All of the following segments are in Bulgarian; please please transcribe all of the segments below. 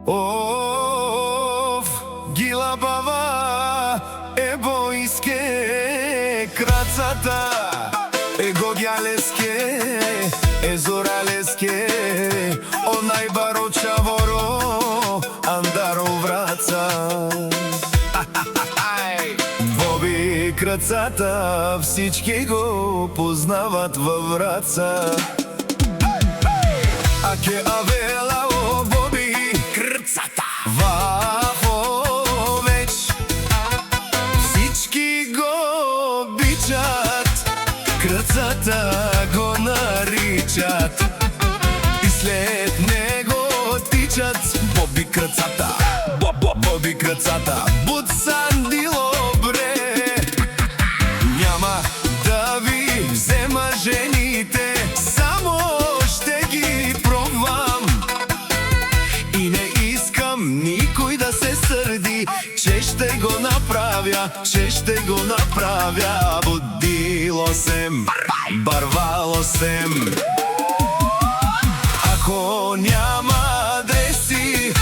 Ов, гилабава, ебо иске крацата, его гјалеске, зоралеске, онај баро чаворо, андаро враца. Боби крацата, всички го познават във Враца. Аке авела о Боби крцата Вафовеч, всички го обичат, крцата го наричат и след него тичат. Боби крцата, Боби крцата, буцан дилобре, няма да ви взема жените, само ще ги пробвам и не искам никой да се сърди, че ще го направя, че ще го направя. Будило сем, барвало сем. Ако няма адреси,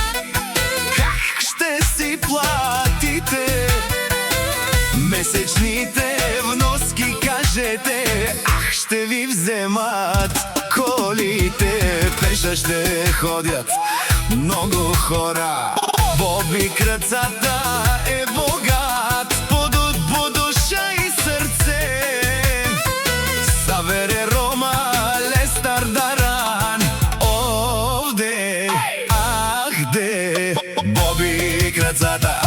как ще си платите месечните вноски, кажете, ах, ще ви вземат колите. Пеша ще ходят много хора. Боби крцата е богат по душа и сърце. Савере Рома, Лестар Даран, овде, ахде. Боби крцата,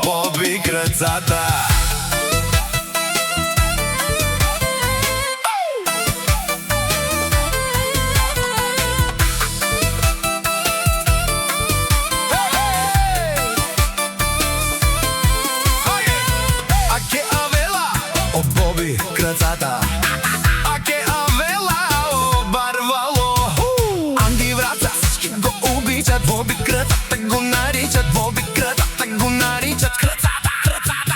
Боби крцата. Крцата, аке авела о барвало, Анди Враца, всички го обичат. Боби крцата го наричат, Боби крцата го наричат, крцата, крцата.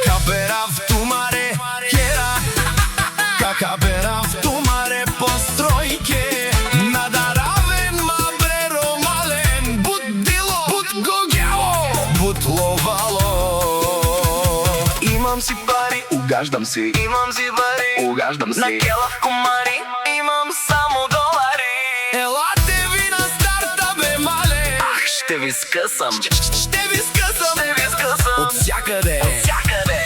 Капера в тумаре, кера, капера в тумаре постройке, надаравен мабреро мален, будило, буд гогяло, буд ловало. Имам си пари, угаждам си, имам си пари, угаждам си. На келав комари, имам само долари. Елате ви на старта, бе, мале. Ах, ще ви скъсам, ще ви скъсам, ще ви скъсам. От всякъде, от всякъде.